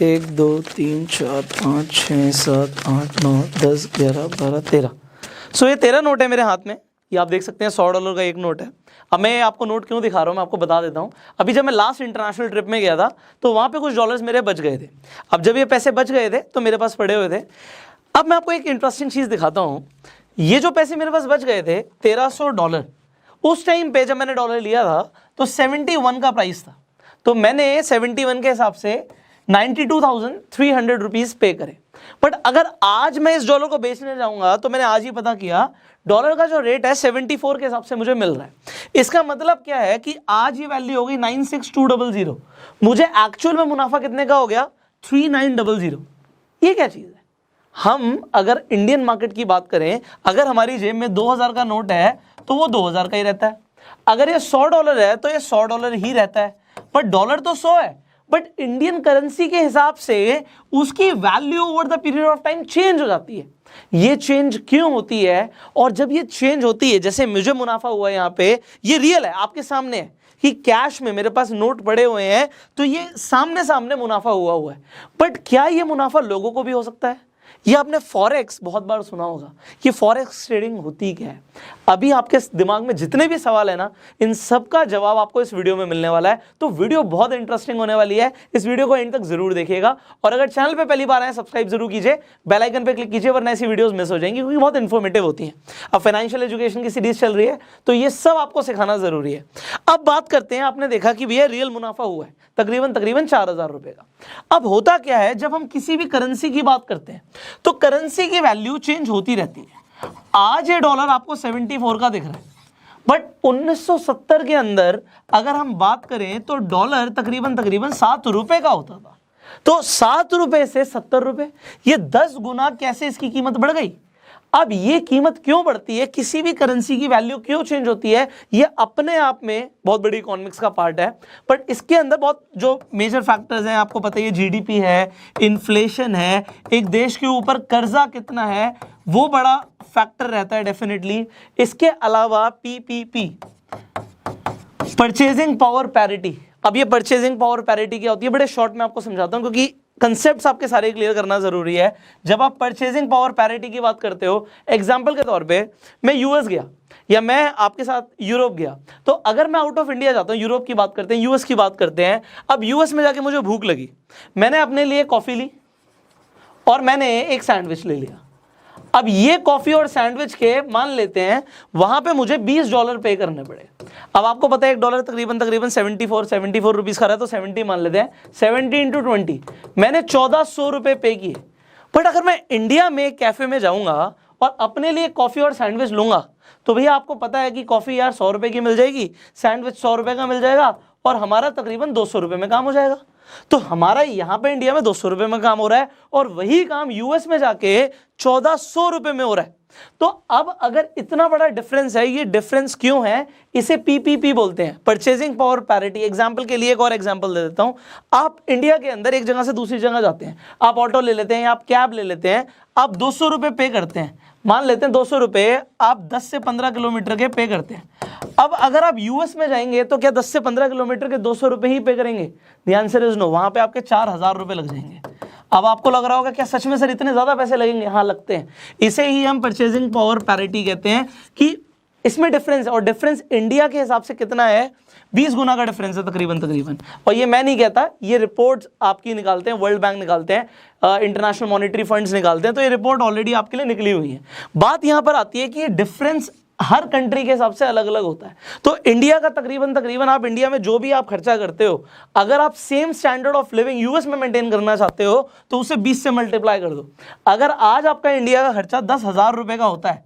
1 2 3 4 5 6 7 8 9 10 11 12 13। सो ये 13 नोट है मेरे हाथ में। ये आप देख सकते हैं $100 का एक नोट है। अब मैं आपको नोट क्यों दिखा रहा हूँ मैं आपको बता देता हूँ। अभी जब मैं लास्ट इंटरनेशनल ट्रिप में गया था तो वहाँ पे कुछ डॉलर्स मेरे बच गए थे। अब जब ये पैसे बच गए थे तो मेरे पास पड़े हुए थे। अब मैं आपको एक इंटरेस्टिंग चीज़ दिखाता हूँ। ये जो पैसे मेरे पास बच गए थे $1300, उस टाइम पे जब मैंने डॉलर लिया था तो 71 का प्राइस था। तो मैंने 71 के हिसाब से 92,300 रुपीज़ पे करे। बट अगर आज मैं इस डॉलर को बेचने जाऊंगा तो मैंने आज ही पता किया डॉलर का जो रेट है 74 के हिसाब से मुझे मिल रहा है। इसका मतलब क्या है कि आज ये वैल्यू हो गई 96200। मुझे एक्चुअल में मुनाफा कितने का हो गया 3900। ये क्या चीज़ है। हम अगर इंडियन मार्केट की बात करें, अगर हमारी जेब में 2000 का नोट है तो वो 2000 का ही रहता है। अगर ये $100 है तो ये $100 ही रहता है। पर डॉलर तो 100 है, बट इंडियन करेंसी के हिसाब से उसकी value over the period of time change हो जाती है। ये चेंज क्यों होती है? और जब ये चेंज होती है, जैसे मुझे मुनाफा हुआ यहाँ पे, ये रियल है, आपके सामने है कि कैश में मेरे पास नोट पड़े हुए हैं तो ये सामने सामने मुनाफा हुआ है। बट क्या ये मुनाफा लोगों को भी हो सकता है? ये आपने फॉरेक्स बहुत बार सुना होगा। ये फॉरेक्स ट्रेडिंग होती क्या है? अभी आपके दिमाग में जितने भी सवाल है ना, इन सब का जवाब आपको इस वीडियो में मिलने वाला है। तो वीडियो बहुत इंटरेस्टिंग होने वाली है। इस वीडियो को एंड तक जरूर देखिएगा। और अगर चैनल पे पहली बार आए सब्सक्राइब जरूर कीजिए, बेल आइकन पे क्लिक कीजिए, वरना ऐसी वीडियोस मिस हो जाएंगी क्योंकि बहुत इंफॉर्मेटिव होती हैं। अब फाइनेंशियल एजुकेशन की सीरीज चल रही है तो ये सब आपको सिखाना जरूरी है। अब बात करते हैं, आपने देखा कि भैया रियल मुनाफा हुआ है तकरीबन 4000 रुपए का। अब होता क्या है, जब हम किसी भी करेंसी की बात करते हैं तो करेंसी की वैल्यू चेंज होती रहती है। आज ये डॉलर आपको 74 का दिख रहा है, बट 1970 के अंदर अगर हम बात करें तो डॉलर तकरीबन 7 रुपए का होता था। तो 7 रुपए से 70 रुपए, ये 10 गुना कैसे इसकी कीमत बढ़ गई। अब ये कीमत क्यों बढ़ती है, किसी भी करेंसी की वैल्यू क्यों चेंज होती है, ये अपने आप में बहुत बड़ी इकोनॉमिक्स का पार्ट है। बट इसके अंदर बहुत जो मेजर फैक्टर्स हैं आपको पता है, जीडीपी है, इन्फ्लेशन है, एक देश के ऊपर कर्जा कितना है, वो बड़ा फैक्टर रहता है डेफिनेटली। इसके अलावा पीपीपी, परचेजिंग पावर पैरिटी। अब ये परचेजिंग पावर पैरिटी क्या होती है, बड़े शॉर्ट में आपको समझाता हूं क्योंकि कंसेप्ट्स आपके सारे क्लियर करना जरूरी है। जब आप परचेजिंग पावर पैरिटी की बात करते हो, एग्जांपल के तौर पे मैं यूएस गया या मैं आपके साथ यूरोप गया, तो अगर मैं आउट ऑफ इंडिया जाता हूं, यूरोप की बात करते हैं, यूएस की बात करते हैं। अब यूएस में जाके मुझे भूख लगी, मैंने अपने लिए कॉफी ली और मैंने एक सैंडविच ले लिया। अब ये कॉफी और सैंडविच के मान लेते हैं वहां पे मुझे $20 पे करने पड़े। अब आपको पता है $1 तकरीबन 74 रुपीज का रहा है, तो 70 मान लेते हैं। 70 × 20 मैंने 1400 रुपए पे किए। बट अगर मैं इंडिया में कैफे में जाऊंगा और अपने लिए कॉफी और सैंडविच लूंगा तो भैया आपको पता है कि कॉफी यार 100 रुपए की मिल जाएगी, सैंडविच 100 रुपए का मिल जाएगा और हमारा तकरीबन 200 रुपए में काम हो जाएगा। तो हमारा यहाँ पे इंडिया में 200 रुपए में काम हो रहा है और वही काम यूएस में जाके 1400 रुपए में हो रहा है। तो अब अगर इतना बड़ा डिफरेंस है, ये डिफरेंस क्यों है? इसे पीपीपी बोलते हैं, परचेजिंग पावर पैरिटी। एग्जांपल के लिए एक और एग्जांपल दे देता हूं। आप इंडिया के अंदर एक जगह से दूसरी जगह जाते हैं, आप ऑटो ले लेते हैं या आप कैब ले लेते हैं, आप 200 रुपए पे करते हैं। मान लेते हैं 200 रुपए आप 10 से 15 किलोमीटर के पे करते हैं। अब अगर आप यूएस में जाएंगे तो क्या 10 से 15 किलोमीटर के 200 रुपए ही पे करेंगे? The answer is no. वहां पे आपके 4000 रुपए लग जाएंगे। अब आपको लग रहा होगा क्या सच में सर इतने ज्यादा पैसे लगेंगे? हाँ लगते हैं। इसे ही हम परचेजिंग पावर पैरिटी कहते हैं कि इसमें डिफरेंस है। और डिफरेंस इंडिया के हिसाब से कितना है? 20 गुना का डिफरेंस है तकरीबन। और ये मैं नहीं कहता, ये रिपोर्ट्स आपकी निकालते हैं, वर्ल्ड बैंक निकालते हैं, इंटरनेशनल मॉनेटरी फंड्स निकालते हैं। तो ये रिपोर्ट ऑलरेडी आपके लिए निकली हुई है। बात यहां पर आती है कि ये डिफरेंस हर कंट्री के हिसाब से अलग अलग होता है। तो इंडिया का तकरीबन आप इंडिया में जो भी आप खर्चा करते हो, अगर आप same standard of living US में मेंटेन करना चाहते हो तो उसे 20 से मल्टीप्लाई कर दो। अगर आज आपका इंडिया का खर्चा 10,000 रुपए का होता है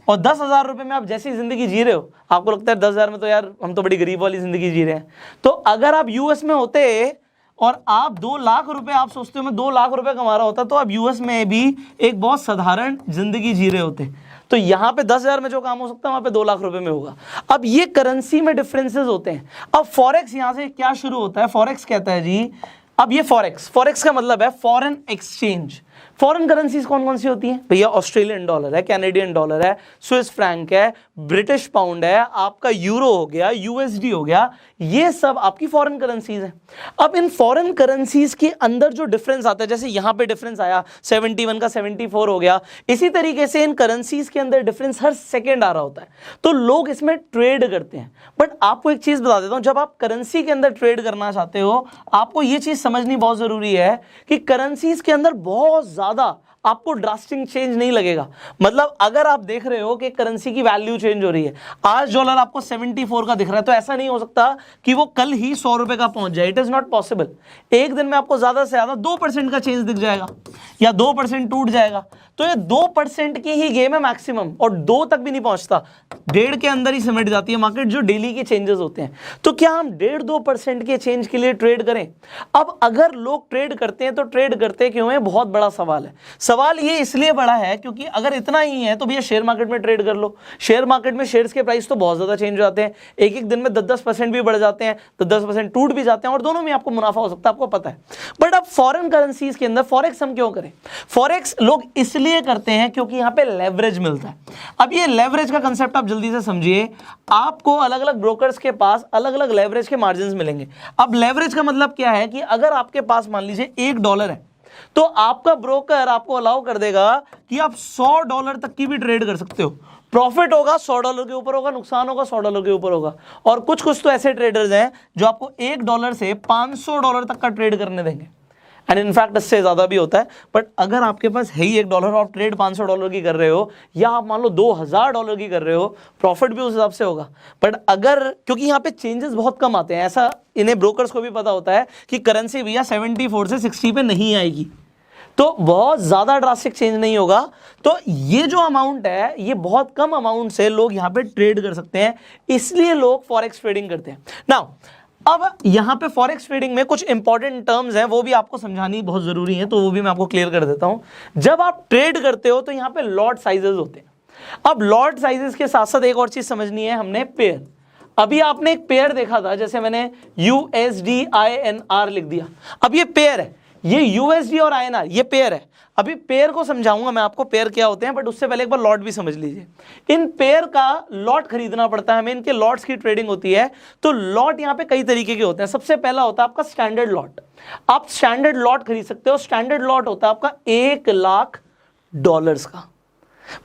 और 10,000 रुपए में आप जैसी जिंदगी जी रहे हो, आपको लगता है 10,000 में तो यार हम तो बड़ी गरीब वाली जिंदगी जी रहे हैं। तो अगर आप यूएस में होते और आप 2 लाख रुपए, आप सोचते हो मैं 2 लाख रुपए कमा रहा होता, तो आप यूएस में भी एक बहुत साधारण जिंदगी जी रहे होते। तो यहाँ पे 10,000 में जो काम हो सकता है वहां पे 2 लाख रुपए में होगा। अब ये करेंसी में डिफरेंसेस होते हैं। अब फॉरेक्स यहाँ से क्या शुरू होता है? फॉरेक्स कहता है जी, अब ये फॉरेक्स का मतलब है फॉरेन एक्सचेंज। फॉरेन करेंसीज कौन कौन सी होती हैं भैया? ऑस्ट्रेलियन डॉलर है, कैनेडियन डॉलर है, स्विस फ्रैंक है, ब्रिटिश पाउंड है, आपका यूरो हो गया, यूएसडी हो गया, ये सब आपकी फॉरेन करेंसीज हैं। अब इन फॉरेन करेंसीज के अंदर जो डिफरेंस आता है, जैसे यहां पे डिफरेंस आया 71 का 74 हो गया, इसी तरीके से इन करेंसीज के अंदर डिफरेंस हर सेकेंड आ रहा होता है, तो लोग इसमें ट्रेड करते हैं। बट आपको एक चीज बता देता हूं, जब आप करेंसी के अंदर ट्रेड करना चाहते हो, आपको ये चीज समझनी बहुत जरूरी है कि करेंसीज के अंदर बहुत ज्यादा आपको ड्रास्टिक चेंज नहीं लगेगा। मतलब अगर आप देख रहे हो कि करेंसी की वैल्यू चेंज हो रही है, आज डॉलर आपको 74 का दिख रहा है, तो ऐसा नहीं हो सकता कि वो कल ही 100 रुपए का पहुंच जाए। It is not possible. एक दिन में आपको ज्यादा से ज्यादा 2% का चेंज दिख जाएगा या 2% टूट जाएगा। तो ये 2% की ही गेम है मैक्सिमम, और 2 तक भी नहीं पहुंचता, 1.5 के अंदर ही सिमट जाती है मार्केट, जो डेली के चेंजेस होते हैं। तो क्या हम 1.5-2% के चेंज के लिए ट्रेड करें? अब अगर लोग ट्रेड करते हैं तो ट्रेड करते क्यों है? बहुत बड़ा सवाल है। सवाल ये इसलिए बड़ा है क्योंकि अगर इतना ही है तो भैया शेयर मार्केट में ट्रेड कर लो। शेयर मार्केट में शेयर्स के प्राइस तो बहुत ज्यादा चेंज हो जाते हैं, एक एक दिन में 10% भी बढ़ जाते हैं, तो 10% टूट भी जाते हैं, और दोनों में आपको मुनाफा हो सकता है, आपको पता है। बट अब फॉरेन करेंसीज के अंदर फॉरेक्स हम क्यों करें? फॉरेक्स लोग इसलिए करते हैं क्योंकि यहां पे लेवरेज मिलता है। अब ये लेवरेज का कंसेप्ट आप जल्दी से समझिए। आपको अलग अलग ब्रोकर्स के पास अलग अलग लेवरेज के मार्जिन मिलेंगे। अब लेवरेज का मतलब क्या है कि अगर आपके पास मान लीजिए $1 है, तो आपका ब्रोकर आपको अलाउ कर देगा कि आप $100 तक की भी ट्रेड कर सकते हो। प्रॉफिट होगा $100 के ऊपर होगा, नुकसान होगा $100 के ऊपर होगा। और कुछ कुछ तो ऐसे ट्रेडर्स हैं जो आपको $1 से $500 तक का ट्रेड करने देंगे, एंड इनफैक्ट इससे ज्यादा भी होता है। बट अगर आपके पास है ही $1 और आप ट्रेड $500 की कर रहे हो, या आप मान लो $2000 की कर रहे हो, प्रॉफिट भी उस हिसाब से होगा। बट अगर, क्योंकि यहाँ पे चेंजेस बहुत कम आते हैं, ऐसा इन्हें ब्रोकर्स को भी पता होता है कि करेंसी भैया 74 से 60 पे नहीं आएगी, तो बहुत ज्यादा ड्रास्टिक चेंज नहीं होगा। तो ये जो अमाउंट है, ये बहुत कम अमाउंट से लोग यहाँ पे ट्रेड कर सकते हैं, इसलिए लोग फॉरेक्स ट्रेडिंग करते हैं। नाउ अब यहां पे फॉरेक्स ट्रेडिंग में कुछ इंपॉर्टेंट टर्म्स हैं, वो भी आपको समझानी बहुत जरूरी है, तो वो भी मैं आपको क्लियर कर देता हूं। जब आप ट्रेड करते हो तो यहां पे लॉट साइजेस होते हैं। अब लॉट साइजेस के साथ साथ एक और चीज समझनी है हमने, पेयर। अभी आपने एक पेयर देखा था, जैसे मैंने USD-INR लिख दिया। अब ये पेयर है, ये USD और INR ये पेयर है। अभी पेयर को समझाऊंगा मैं आपको पेयर क्या होते हैं, बट उससे पहले एक बार लॉट भी समझ लीजिए। इन पेयर का लॉट खरीदना पड़ता है हमें, इनके लॉट्स की ट्रेडिंग होती है। तो लॉट यहाँ पे कई तरीके के होते हैं। सबसे पहला होता है आपका स्टैंडर्ड लॉट। आप स्टैंडर्ड लॉट खरीद सकते हो। स्टैंडर्ड लॉट होता है आपका $1 लाख का,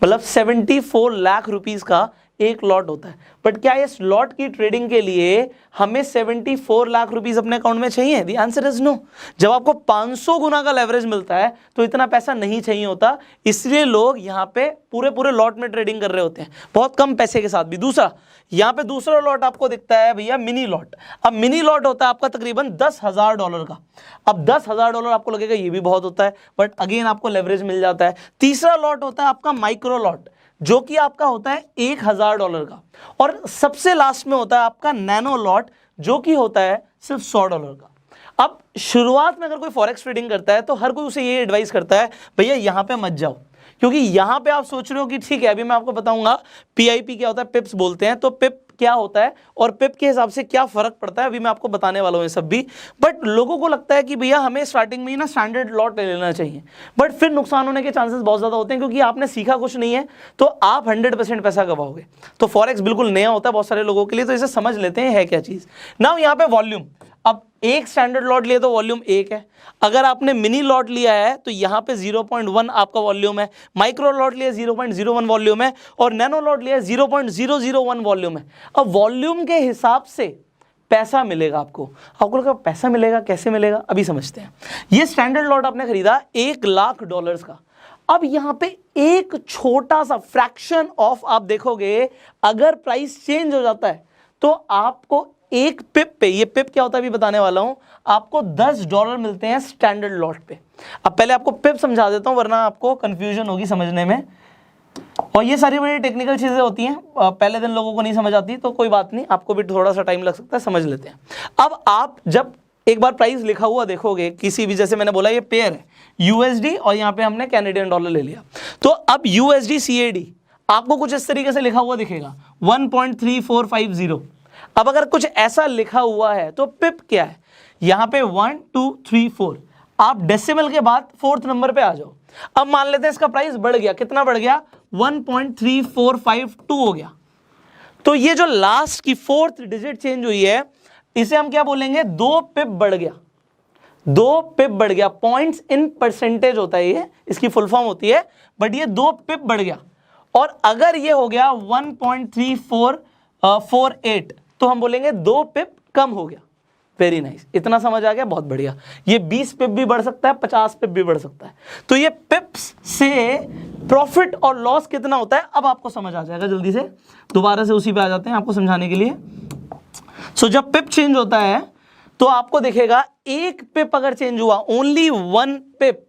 मतलब 74 लाख रुपीज का एक लॉट होता है। बट क्या इस लॉट की ट्रेडिंग के लिए हमें 74 लाख रुपीस अपने अकाउंट में चाहिए? The answer is no. जब आपको 500 गुना का लेवरेज मिलता है तो इतना पैसा नहीं चाहिए होता, इसलिए लोग यहाँ पे पूरे लॉट में ट्रेडिंग कर रहे होते हैं, बहुत कम पैसे के साथ भी। दूसरा, यहाँ पे दूसरा लॉट आपको दिखता है भैया मिनी लॉट। अब मिनी लॉट होता है आपका तकरीबन $10,000 का। अब $10,000 आपको लगेगा ये भी बहुत होता है, बट अगेन आपको लेवरेज मिल जाता है। तीसरा लॉट होता है आपका माइक्रो लॉट, जो कि आपका होता है $1,000 का। और सबसे लास्ट में होता है आपका नैनो लॉट, जो कि होता है सिर्फ $100 का। अब शुरुआत में अगर कोई फॉरेक्स ट्रेडिंग करता है तो हर कोई उसे ये एडवाइस करता है भैया यहाँ पे मत जाओ, क्योंकि यहाँ पे आप सोच रहे हो कि ठीक है अभी मैं आपको बताऊंगा PIP क्या होता है, पिप्स बोलते हैं, तो पिप क्या होता है और पिप के हिसाब से क्या फर्क पड़ता है, अभी मैं आपको बताने वाला हूँ ये सब भी। बट लोगों को लगता है कि भैया हमें स्टार्टिंग में ही ना स्टैंडर्ड लॉट ले लेना चाहिए, बट फिर नुकसान होने के चांसेस बहुत ज्यादा होते हैं, क्योंकि आपने सीखा कुछ नहीं है तो आप 100% पैसा गवाओगे। तो फॉरेक्स बिल्कुल नया होता है बहुत सारे लोगों के लिए, तो इसे समझ लेते हैं है क्या चीज। नाउ यहाँ पे वॉल्यूम, अब एक स्टैंडर्ड लॉट लिए तो वॉल्यूम 1 है। अगर आपने मिनी लॉट लिया है तो यहाँ पे 0.1 आपका वॉल्यूम है, माइक्रो लॉट लिया 0.01 वॉल्यूम है, और नैनो लॉट लिया 0.001 वॉल्यूम है। अब वॉल्यूम के हिसाब से पैसा मिलेगा आपको। आपको लगा पैसा मिलेगा, कैसे मिलेगा, अभी समझते हैं। ये स्टैंडर्ड लॉट आपने खरीदा $1 लाख का। अब यहाँ पे एक छोटा सा फ्रैक्शन ऑफ आप देखोगे, अगर प्राइस चेंज हो जाता है तो आपको एक पिप पे, ये पिप क्या होता है अभी बताने वाला हूं, आपको $10 मिलते हैं स्टैंडर्ड लॉट पे। अब पहले आपको पिप समझा देता हूं, वरना आपको कंफ्यूजन होगी समझने में, और ये सारी बड़ी टेक्निकल चीजें होती हैं, पहले दिन लोगों को नहीं समझ आती, तो कोई बात नहीं, आपको भी थोड़ा सा टाइम लग सकता है, समझ लेते हैं। अब आप जब एक बार प्राइस लिखा हुआ देखोगे किसी भी, जैसे मैंने बोला ये पेयर है USD और यहाँ पे हमने कैनेडियन डॉलर ले लिया, तो अब USD CAD आपको कुछ इस तरीके से लिखा हुआ दिखेगा 1.3450। अब अगर कुछ ऐसा लिखा हुआ है तो पिप क्या है, यहां पे 1 2 3 4, आप डेसिमल के बाद 4th नंबर पे आ जाओ। अब मान लेते हैं इसका प्राइस बढ़ गया, कितना बढ़ गया, 1.3452 हो गया। तो ये जो लास्ट की 4th डिजिट चेंज हुई है इसे हम क्या बोलेंगे, 2 पिप बढ़ गया, 2 पिप बढ़ गया। पॉइंट्स इन परसेंटेज होता है ये, इसकी फुल फॉर्म होती है, बट ये 2 पिप बढ़ गया। और अगर ये हो गया 1.3448 तो हम बोलेंगे 2 पिप कम हो गया। वेरी नाइस, इतना समझ आ गया, बहुत बढ़िया। ये 20 पिप भी बढ़ सकता है, 50 पिप भी बढ़ सकता है। तो ये पिप्स से प्रॉफिट और लॉस कितना होता है अब आपको समझ आ जाएगा। जल्दी से दोबारा से उसी पे आ जाते हैं आपको समझाने के लिए। सो जब पिप चेंज होता है तो आपको दिखेगा 1 पिप अगर चेंज हुआ, ओनली 1 पिप,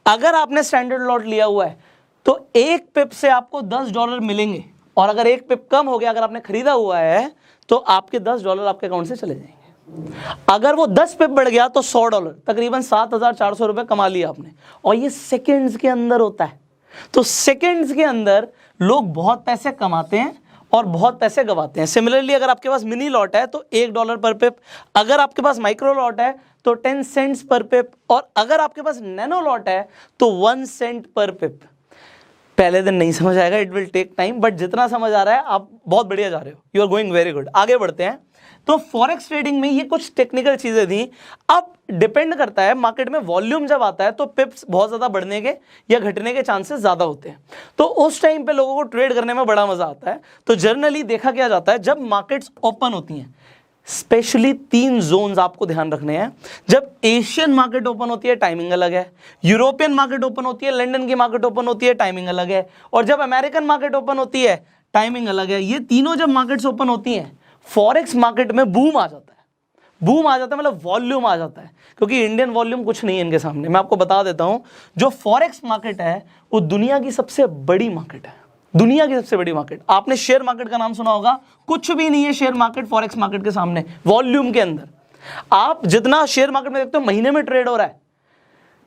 अगर आपने स्टैंडर्ड लॉट लिया हुआ है तो 1 पिप से आपको $10 मिलेंगे। और अगर 1 पिप कम हो गया, अगर आपने खरीदा हुआ है तो आपके $10 आपके अकाउंट से चले जाएंगे। अगर वो 10 पिप बढ़ गया तो $100, तकरीबन 7,400 रुपए कमा लिया आपने। और ये सेकंड्स के अंदर होता है। तो सेकंड्स के अंदर लोग बहुत पैसे कमाते हैं और बहुत पैसे गवाते हैं। सिमिलरली अगर आपके पास मिनी लॉट है तो $1 पर पिप, अगर आपके पास माइक्रो लॉट है तो 10 सेंट्स पर पिप, और अगर आपके पास नैनो लॉट है तो 1 सेंट पर पिप। पहले दिन नहीं समझ आएगा, it will take time, but जितना समझ आ रहा है आप बहुत बढ़िया जा रहे हो, you are going very good. आगे बढ़ते हैं। तो फॉरेक्स ट्रेडिंग में ये कुछ टेक्निकल चीजें थी। अब डिपेंड करता है मार्केट में वॉल्यूम जब आता है तो पिप्स बहुत ज्यादा बढ़ने के या घटने के चांसेस ज्यादा होते हैं। तो उस टाइम पे लोगों को ट्रेड करने में बड़ा मजा आता है। तो जनरली देखा क्या जाता है, जब मार्केट्स ओपन होती हैं, स्पेशली 3 जोन्स आपको ध्यान रखने हैं। जब एशियन मार्केट ओपन होती है टाइमिंग अलग है, यूरोपियन मार्केट ओपन होती है, लंदन की मार्केट ओपन होती है, टाइमिंग अलग है, और जब अमेरिकन मार्केट ओपन होती है टाइमिंग अलग है। ये तीनों जब मार्केट्स ओपन होती हैं, फॉरेक्स मार्केट में बूम आ जाता है। बूम आ जाता है मतलब वॉल्यूम आ जाता है, क्योंकि इंडियन वॉल्यूम कुछ नहीं है इनके सामने। मैं आपको बता देता हूं, जो फॉरेक्स मार्केट है वो दुनिया की सबसे बड़ी मार्केट है, दुनिया की सबसे बड़ी मार्केट। आपने शेयर मार्केट का नाम सुना होगा, कुछ भी नहीं है शेयर मार्केट फॉरेक्स मार्केट के सामने वॉल्यूम के अंदर। आप जितना शेयर मार्केट में देखते हो महीने में ट्रेड हो रहा है,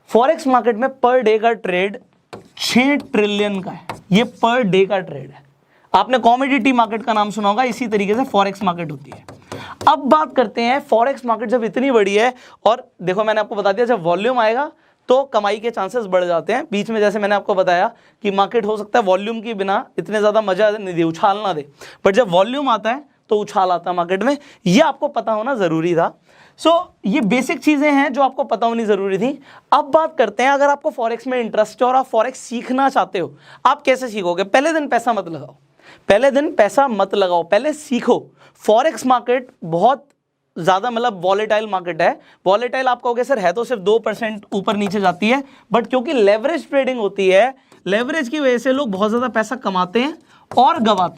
फॉरेक्स मार्केट में पर डे का ट्रेड 6 ट्रिलियन का है। ये पर डे का ट्रेड है। आपने कॉमोडिटी मार्केट का नाम सुना होगा, इसी तरीके से फॉरेक्स मार्केट होती है। अब बात करते हैं फॉरेक्स मार्केट जब इतनी बड़ी है, और देखो मैंने आपको बता दिया जब वॉल्यूम आएगा तो कमाई के चांसेस बढ़ जाते हैं। बीच में जैसे मैंने आपको बताया कि मार्केट हो सकता है वॉल्यूम के बिना इतने ज़्यादा मजा नहीं दे, उछाल ना दे, बट जब वॉल्यूम आता है तो उछाल आता है मार्केट में। ये आपको पता होना ज़रूरी था। ये बेसिक चीज़ें हैं जो आपको पता होनी ज़रूरी थी। अब बात करते हैं, अगर आपको फॉरेक्स में इंटरेस्ट है और आप फॉरेक्स सीखना चाहते हो, आप कैसे सीखोगे? पहले दिन पैसा मत लगाओ, पहले दिन पैसा मत लगाओ, पहले सीखो। फॉरेक्स मार्केट बहुत ज़्यादा मतलब वॉलेटाइल मार्केट है। वॉलेटाइल आप कहोगे सर है तो सिर्फ 2% ऊपर नीचे जाती है, बट क्योंकि लेवरेज ट्रेडिंग होती है, लेवरेज की वजह से लोग बहुत ज़्यादा पैसा कमाते हैं और गवाते हैं।